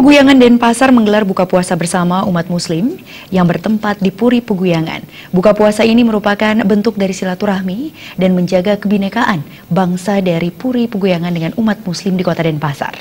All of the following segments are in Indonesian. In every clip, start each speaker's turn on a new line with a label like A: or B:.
A: Peguyangan Denpasar menggelar buka puasa bersama umat muslim yang bertempat di Puri Peguyangan. Buka puasa ini merupakan bentuk dari silaturahmi dan menjaga kebinekaan bangsa dari Puri Peguyangan dengan umat muslim di kota Denpasar.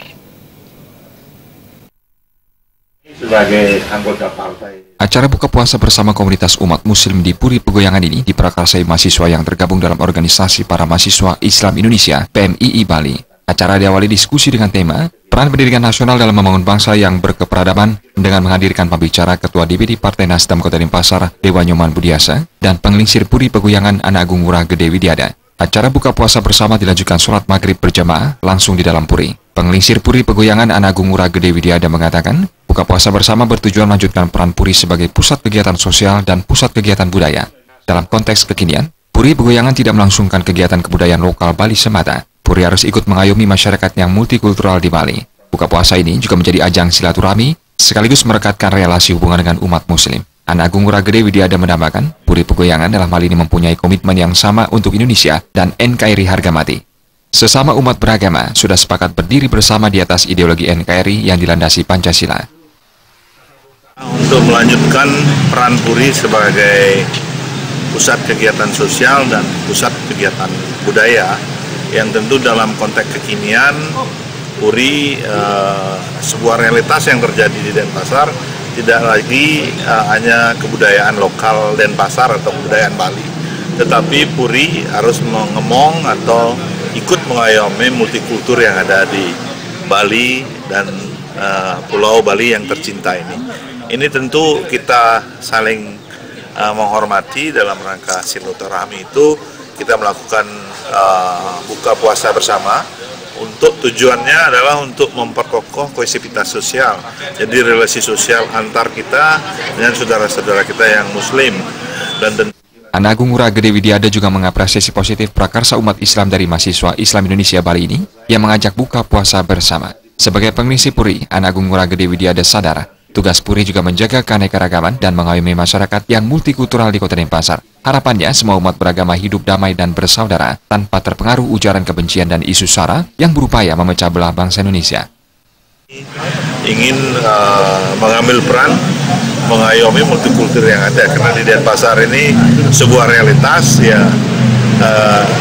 B: Sebagai anggota partai.
C: Acara buka puasa bersama komunitas umat muslim di Puri Peguyangan ini diprakarsai mahasiswa yang tergabung dalam organisasi para mahasiswa Islam Indonesia (PMII) Bali. Acara diawali diskusi dengan tema peran pendidikan nasional dalam membangun bangsa yang berkeperadaban dengan menghadirkan pembicara Ketua DPD Partai Nasdem Kota Denpasar Dewa Nyoman Budiasa dan Penglingsir Puri Peguyangan Anak Agung Ngurah Gede Widiada. Acara buka puasa bersama dilanjutkan sholat maghrib berjamaah langsung di dalam puri. Penglingsir Puri Peguyangan Anak Agung Ngurah Gede Widiada mengatakan, buka puasa bersama bertujuan melanjutkan peran Puri sebagai pusat kegiatan sosial dan pusat kegiatan budaya. Dalam konteks kekinian, Puri Peguyangan tidak melangsungkan kegiatan kebudayaan lokal Bali semata. Puri harus ikut mengayomi masyarakat yang multikultural di Bali. Buka puasa ini juga menjadi ajang silaturahmi, sekaligus merekatkan relasi hubungan dengan umat muslim. Anak Agung Ngurah Gede Widiada menambahkan, Puri Peguyangan dalam hal ini mempunyai komitmen yang sama untuk Indonesia dan NKRI harga mati. Sesama umat beragama sudah sepakat berdiri bersama di atas ideologi NKRI yang dilandasi Pancasila.
B: Untuk melanjutkan peran Puri sebagai pusat kegiatan sosial dan pusat kegiatan budaya, yang tentu dalam konteks kekinian Puri sebuah realitas yang terjadi di Denpasar tidak lagi hanya kebudayaan lokal Denpasar atau kebudayaan Bali, tetapi Puri harus mengemong atau ikut mengayomi multikultur yang ada di Bali dan Pulau Bali yang tercinta ini. Ini tentu kita saling menghormati dalam rangka silaturahmi itu. Kita melakukan buka puasa bersama untuk tujuannya adalah untuk memperkokoh kohesivitas sosial. Jadi relasi sosial antar kita dengan saudara-saudara kita yang muslim. Dan
C: Anak Agung Ngurah Gede Widiada juga mengapresiasi positif prakarsa umat Islam dari mahasiswa Islam Indonesia Bali ini yang mengajak buka puasa bersama. Sebagai pengisi Puri, Anak Agung Ngurah Gede Widiada sadar tugas Puri juga menjaga keanekaragaman dan mengayomi masyarakat yang multikultural di Kota Denpasar. Harapannya semua umat beragama hidup damai dan bersaudara tanpa terpengaruh ujaran kebencian dan isu sara yang berupaya memecah belah bangsa Indonesia.
B: Ingin mengambil peran mengayomi multikultur yang ada, karena di Denpasar ini sebuah realitas ya,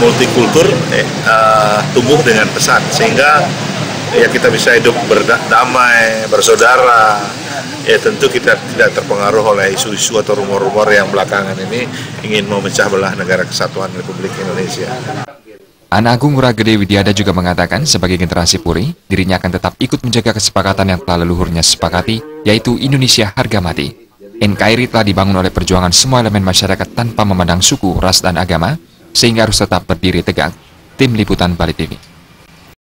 B: multikultur tumbuh dengan pesat sehingga ya kita bisa hidup berdamai, bersaudara. Ya tentu kita tidak terpengaruh oleh isu-isu atau rumor-rumor yang belakangan ini ingin memecah belah negara kesatuan Republik Indonesia.
C: Anak Agung Ngurah Gede Widiada juga mengatakan sebagai generasi Puri, dirinya akan tetap ikut menjaga kesepakatan yang telah leluhurnya sepakati, yaitu Indonesia harga mati. NKRI telah dibangun oleh perjuangan semua elemen masyarakat tanpa memandang suku, ras, dan agama, sehingga harus tetap berdiri tegak. Tim Liputan Bali TV.